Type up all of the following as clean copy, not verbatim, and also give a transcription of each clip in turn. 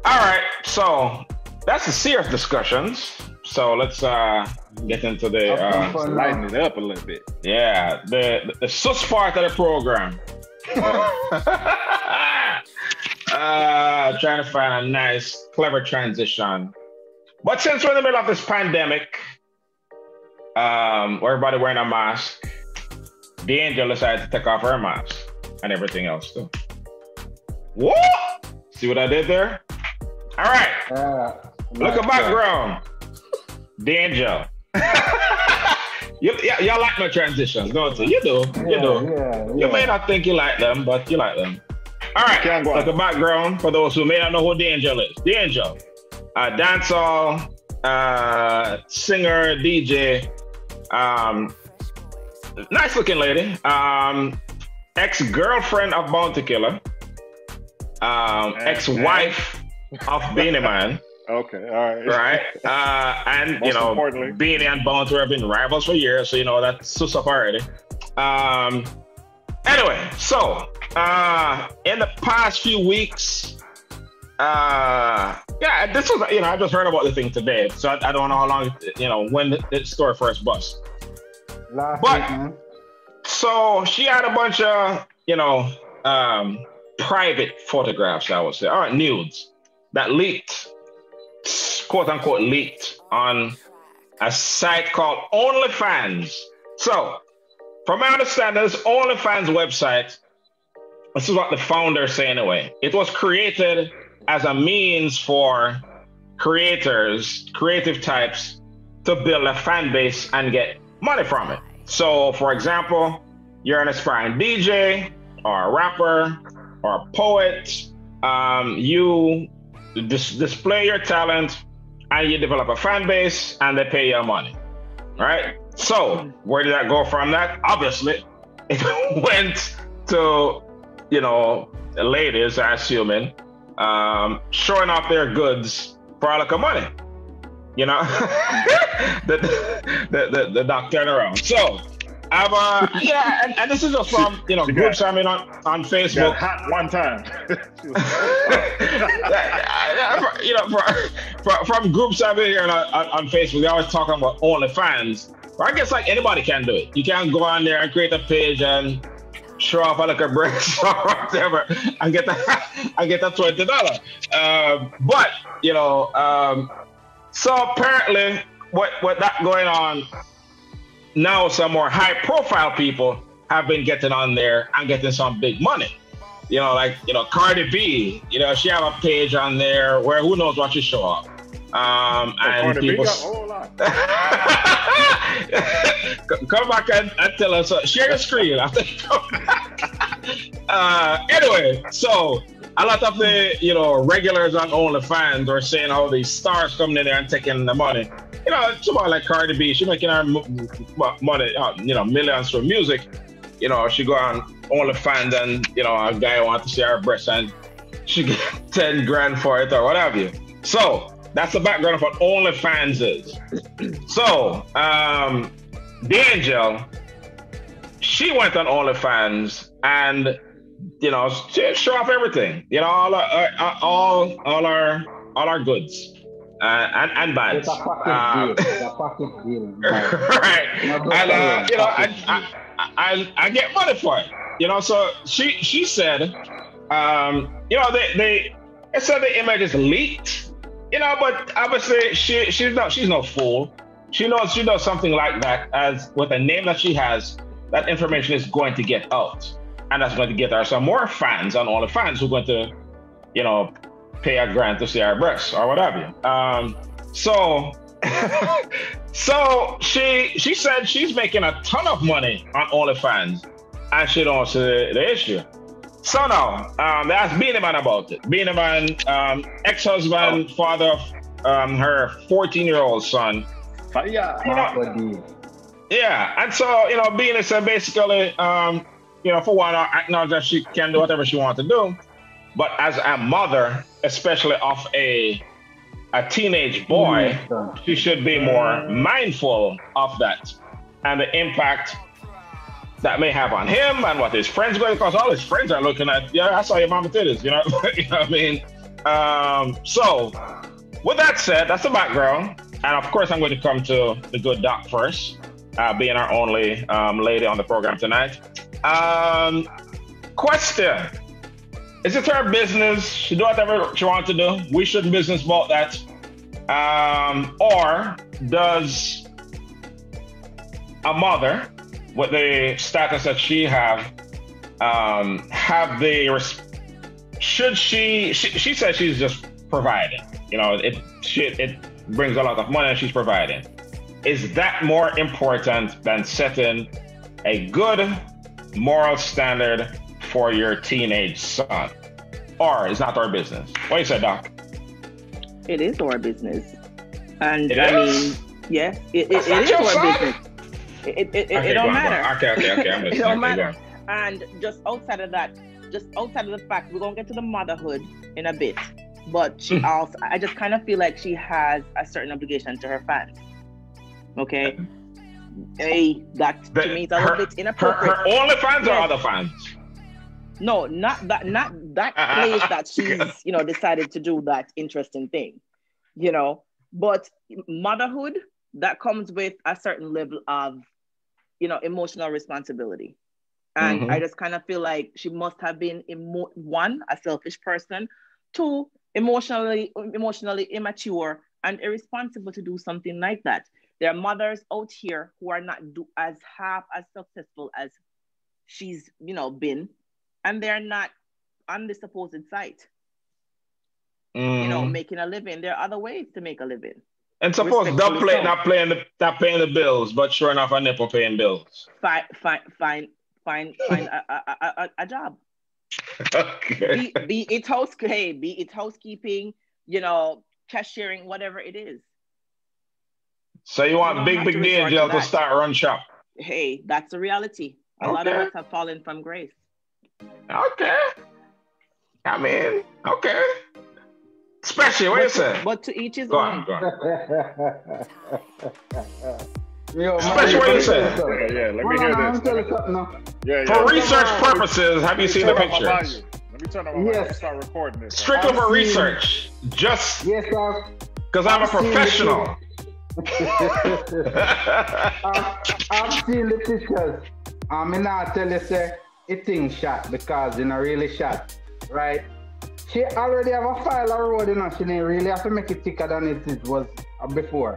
All right, so that's the serious discussions. So let's get into the lighten it up a little bit. Yeah, the sus part of the program. Trying to find a nice, clever transition. But since we're in the middle of this pandemic, where everybody wearing a mask, the angel decided to take off her mask and everything else too. What? See what I did there? All right. Look at background. The angel. Y'all like my transitions, don't you? You do. You do. Yeah. You may not think you like them, but you like them. All right. Look at background for those who may not know who the angel is. The angel. Dancehall, singer, DJ, nice looking lady, ex-girlfriend of Bounty Killer, ex-wife of Beenie Man. Okay, all right. Right, and you know, Beenie and Bounty have been rivals for years, so you know that's sus up already. Anyway, so in the past few weeks, yeah, this was, you know, I just heard about the thing today, so I don't know how long, you know, when the story first bust. Last week, man. So she had a bunch of, you know, private photographs, I would say, or nudes that leaked, quote unquote, leaked on a site called OnlyFans. So, from my understanding, this OnlyFans website, this is what the founders say anyway. It was created as a means for creators, creative types, to build a fan base and get money from it. So, for example, you're an aspiring DJ or a rapper or a poet. You display your talent and you develop a fan base and they pay you money, right? So, where did that go from that? Obviously, it went to, you know, ladies, I assuming, showing off their goods for a lot of money. You know, the doc turn around. So I've yeah, and this is just from, you know, groups I'm in on Facebook. Hot one time. You know, from groups I've been here on Facebook, they always talking about OnlyFans. I guess like anybody can do it. You can go on there and create a page and show off a little breast or whatever and get that $20. But you know, so apparently what that going on now, some more high profile people have been getting on there and getting some big money. You know, like, you know, Cardi B, you know, she have a page on there where who knows what she show up. And people come back and tell us, share the screen. Anyway, so a lot of the, you know, regulars on OnlyFans are saying how these stars coming in there and taking the money. You know, somebody like Cardi B, she making her money, you know, millions from music. You know, she go on OnlyFans and, you know, a guy wants to see her breasts and she get 10 grand for it or whatever you. So that's the background of what OnlyFans is. So, the angel, she went on OnlyFans and, you know, show off everything. You know, all our goods and bads. It's a package deal. Right. And you know, I get money for it. You know, so she said, you know, they said the image is leaked. You know, but obviously she's no fool. She knows something like that, as with a name that she has, that information is going to get out. And that's going to get her some more fans on OnlyFans who are going to, you know, pay a grand to see our breasts or whatever. So she said she's making a ton of money on OnlyFans and she don't see the issue. So now, they asked Beenie Man about it. Beenie Man, ex-husband, father of her 14-year-old son. Yeah, and so, you know, Beenie said basically, you know, for one, acknowledge that she can do whatever she wants to do, but as a mother, especially of a teenage boy, she should be more mindful of that and the impact that may have on him and what his friends going, because all his friends are looking at, yeah, I saw your mama titties, you know, you know what I mean? So, with that said, that's the background. And of course, I'm going to come to the good doc first, being our only lady on the program tonight. Question. Is it her business? She do whatever she wants to do. We shouldn't business about that. Or does a mother, with the status that she have the should she says she's just providing. You know, it brings a lot of money and she's providing. Is that more important than setting a good moral standard for your teenage son? Or is not our business? What do you say, Doc? It is our business. And it I is? mean, yeah, it is your our son? business. It Okay, don't go on, matter. go on. Okay, I'm listening. It don't Okay, matter. go on. And just outside of that, just outside of the fact, we're gonna get to the motherhood in a bit. But she also, I just kind of feel like she has a certain obligation to her fans. Okay, that to me is a little bit inappropriate. Her only fans or other fans? No, not that place that she's decided to do that interesting thing, But motherhood, that comes with a certain level of emotional responsibility. And I just kind of feel like she must have been one, a selfish person, two, emotionally immature and irresponsible to do something like that. There are mothers out here who are not as half as successful as she's been, and they're not on the supposed site making a living. There are other ways to make a living. And suppose not paying the bills, but sure enough a nipple paying bills. Find a job. Okay. Be it housekeeping, cashiering, whatever it is. So you want Big Angel to start run shop? Hey, that's a reality. A lot of us have fallen from grace. Okay. I mean, okay. Especially, what you say? But to each his own. Go on. Especially what you say? Yeah, let me hear this. For research purposes, have you seen the pictures? Let me turn on my mic and start recording this. Strictly for research. Just because I'm a professional. I've seen the pictures. I'm not tell you, say, it thing shot because really shot, right? She already have a file of road, she didn't really have to make it thicker than it was before,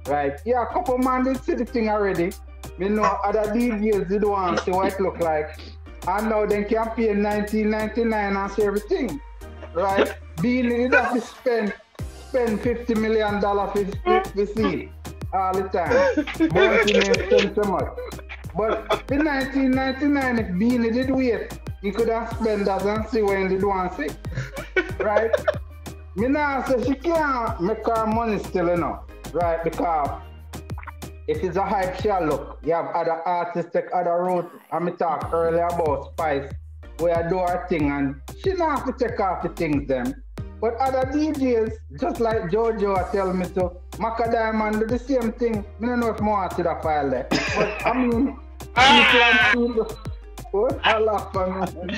right? Yeah, a couple man did see the thing already. Other DVs did want to see what it look like. And now they can pay $19.99 and see everything, right? Beenie did have to spend $50 million for see all the time. But he didn't spend so much. But the $19.99, if Beenie did wait, he could have spent that and see when they do and see. Right? Me now say she can't make her money still enough. Right? Because if it's a hype shall look, you have other artists take other route. And me talk earlier about Spice, where I do her thing and she don't have to take off the things them. But other DJs, just like Jojo tell me to, Macka Diamond do the same thing. I don't know if more to see the file there. But I mean, what I laugh at me.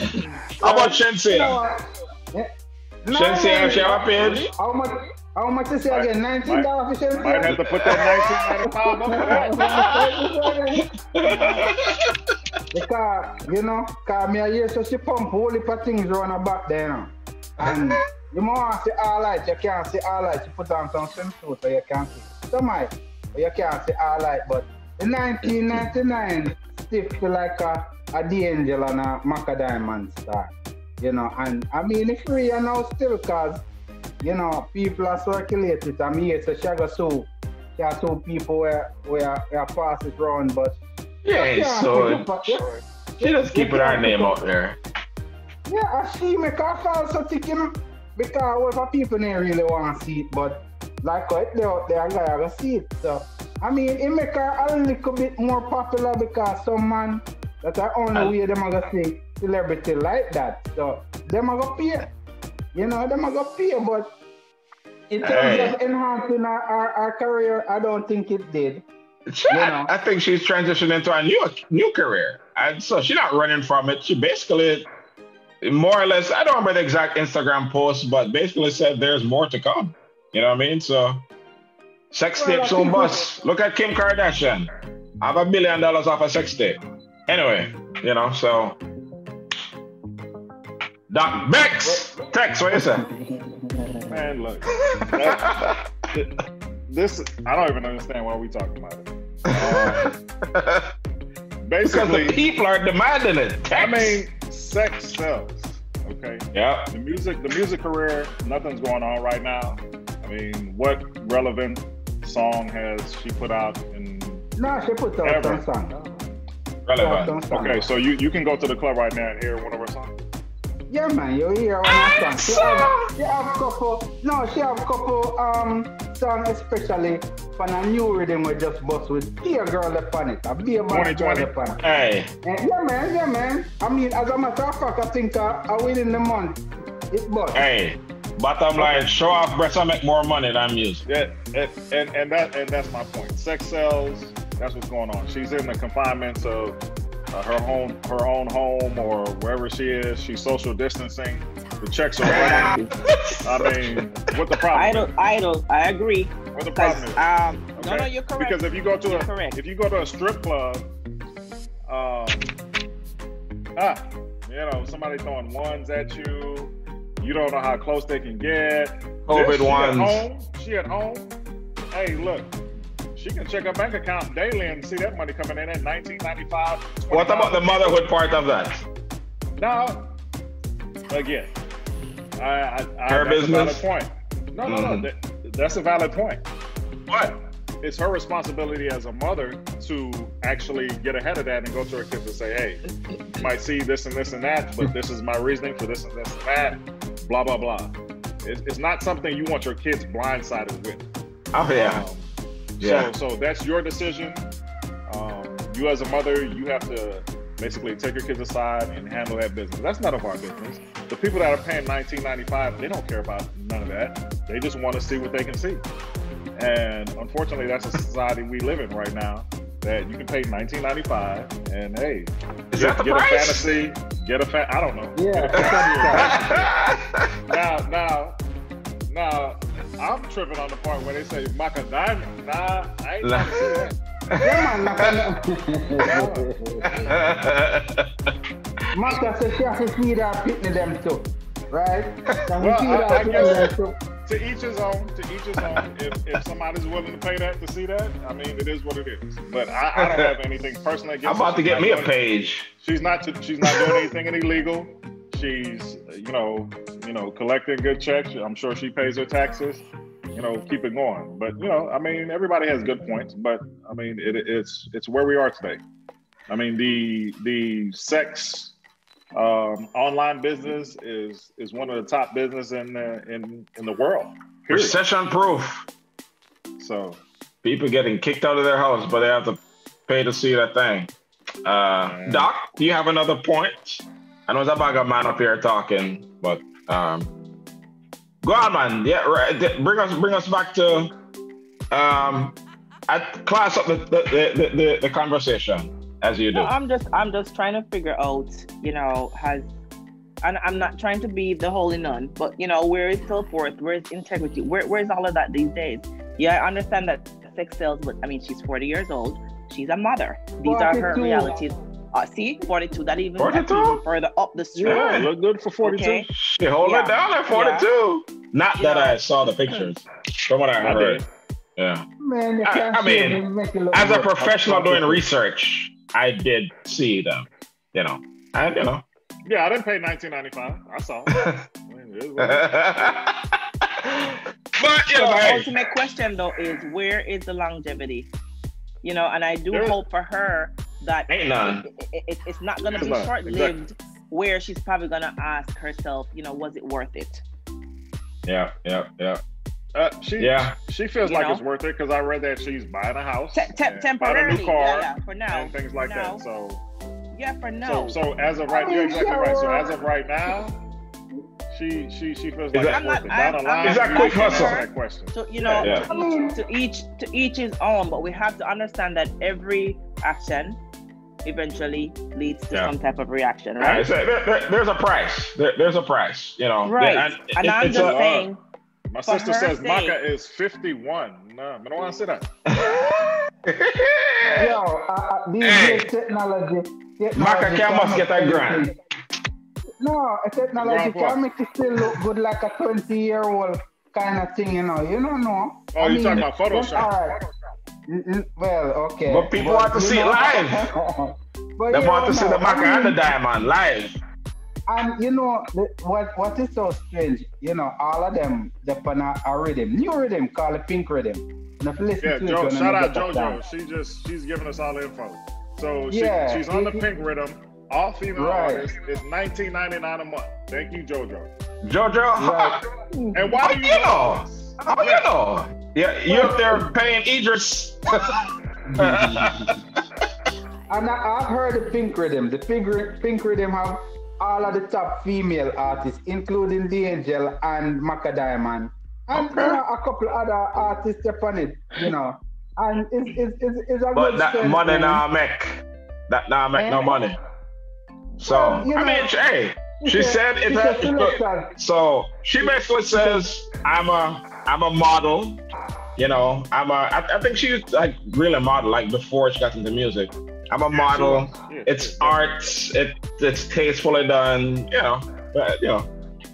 How about Shensi? Shensi have she have a page? How much is it again? $19 for Shensi? Might have to put that $19 up. Because, because me a year so she pump whole heap of things around her back there, And you want to see all light, you can't see all light. You put on some swimsuit so you can see. Some might, but you can't see all light. But the 1999 stiff feel like a D'Angelo and a Macka Diamond star. And I mean it's free now still because people are circulating it. I mean so she sue people where pass it around, but she just keeping her name out there. Yeah, she make her false ticket because what people they really want to see it, but like what they out there, I gotta see it. So I mean it make her a little bit more popular because some man that's the only way them are gonna see celebrity like that. So them are gonna pay. Them are gonna pay, but in terms of enhancing our career, I don't think it did. I think she's transitioning into a new career. And so she's not running from it. She basically more or less, I don't remember the exact Instagram post, but basically said there's more to come. You know what I mean? So, sex tapes on bus. Look at Kim Kardashian. Have $1 billion off a sex tape. Anyway, you know, so. Doc Bex, text, what you say? Man, look. This, I don't even understand why we talking about it. Basically, because the people are demanding it. Text. I mean, sex sells. Okay. Yeah. The music career, nothing's going on right now. I mean, what relevant song has she put out in? No, she put out some song. Relevant. Okay, so you can go to the club right now and hear one of her songs. Yeah, man, you hear one of the songs. She have couple songs, especially for a new rhythm we just bust with be a girl left on it. Be a man girl left on it. Hey. Yeah, man. I mean, as a matter of fact, I think within the month, it bust. Hey, bottom line, show off breasts and make more money than music. Yeah, and that's my point. Sex sells. That's what's going on. She's in the confinements of her own home or wherever she is. She's social distancing. The checks are running. I mean, what the problem? I agree. What the problem is? Okay. No, you're correct. Because if you go to a strip club, somebody throwing ones at you. You don't know how close they can get. COVID ones. She at home. Hey, look. She can check her bank account daily and see that money coming in at $19.95. What about the motherhood part of that? Now, again, her business. That's a valid point. No. That's a valid point. But it's her responsibility as a mother to actually get ahead of that and go to her kids and say, hey, you might see this and this and that, but this is my reasoning for this and this and that, blah, blah, blah. It's not something you want your kids blindsided with. Oh, yeah. So that's your decision. You as a mother, you have to basically take your kids aside and handle that business. That's none of our business. The people that are paying $19.95, they don't care about none of that. They just want to see what they can see. And unfortunately, that's a society we live in right now, that you can pay $19.95 and hey, get a fantasy, I don't know. Yeah. Now, I'm tripping on the part where they say macadamia. Nah, I ain't trying to see that. Maka says she has to feed her pitney them too, right? Well, I guess to each his own. If somebody's willing to pay that to see that, I mean, it is what it is. But I don't have anything personally against her. I'm about to get me a page. She's not doing anything illegal. She's, collecting good checks. I'm sure she pays her taxes. Keep it going. But I mean, everybody has good points. But I mean, it's where we are today. I mean, the sex online business is one of the top business in the world. Period. Recession proof. So people getting kicked out of their house, but they have to pay to see that thing. Doc, do you have another point? I know there's a bag of man up here talking, but go on, man. Yeah, right. Bring us back to class up the conversation as you do. No, I'm just trying to figure out, and I'm not trying to be the holy nun, but where is self-worth? Where is integrity? Where's all of that these days? Yeah, I understand that sex sells, but I mean, she's 40 years old. She's a mother. These 42. Are her realities. See, 42. That even further up the street. Yeah, look good for 42. Okay. She hold it down at 42. Yeah. Not that I saw the pictures, from what I heard. Yeah. Man, I mean, as a professional doing research, I did see them. Yeah, I didn't pay $19.95. I saw it. But the ultimate question though is, where is the longevity? And I do hope for her that it's not going to be short-lived, where she's probably going to ask herself, was it worth it? Yeah. She feels like it's worth it, because I read that she's buying a house, temporarily, a new car, for now, and things like that. So for now. So as of right, you're exactly right. So as of right now, she feels like it's worth it. Down the line, is that quick hustle? That question. So to each his own, but we have to understand that every action eventually leads to some type of reaction, right? Right. So there's a price. There's a price, you know. Right. And I'm just saying. My sister says Maka is 51. No, I don't want to say that. Yo, these technology. Maka can must get a grand. No, technology can make it still look good like a 20-year-old kind of thing, you know. You don't know. Oh, you're talking about Photoshop. Well, okay. But people want to see it live. They want to see the Maka and the diamond live. And you know, what is so strange, you know, all of them, they're on a rhythm, new rhythm called the pink rhythm. Yeah, shout out JoJo. She's giving us all the info. So she's on the pink rhythm. All female artists is $19.99 a month. Thank you, JoJo. Right. And why do you know? How you know? Yeah, you're up there paying Idris. And I've heard the pink rhythm. The pink rhythm have all of the top female artists, including the Angel and Maka Diamond, and you know, a couple other artists upon it, you know. And it's a but good that sense, money now make. That now make no money. So I mean, hey, she said it's a so she basically says I'm a model, you know. I think she's like really a model like before she got into music. I'm a model. It's art. It's tastefully done, you know. But you know,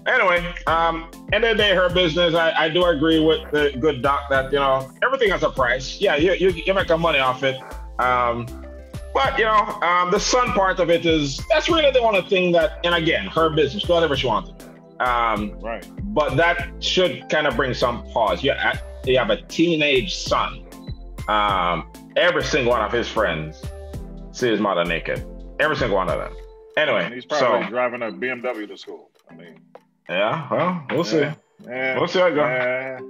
anyway, end of the day, her business. I do agree with the good doc that you know everything has a price. Yeah, you make some money off it. But you know, the son part of it is that's really the only thing that, and again, her business, do whatever she wanted. Right. But that should kind of bring some pause. You have a teenage son. Every single one of his friends see his mother naked. Every single one of them. Anyway, and he's probably driving a BMW to school. I mean, yeah. Well, we'll see. Yeah. We'll see how it goes.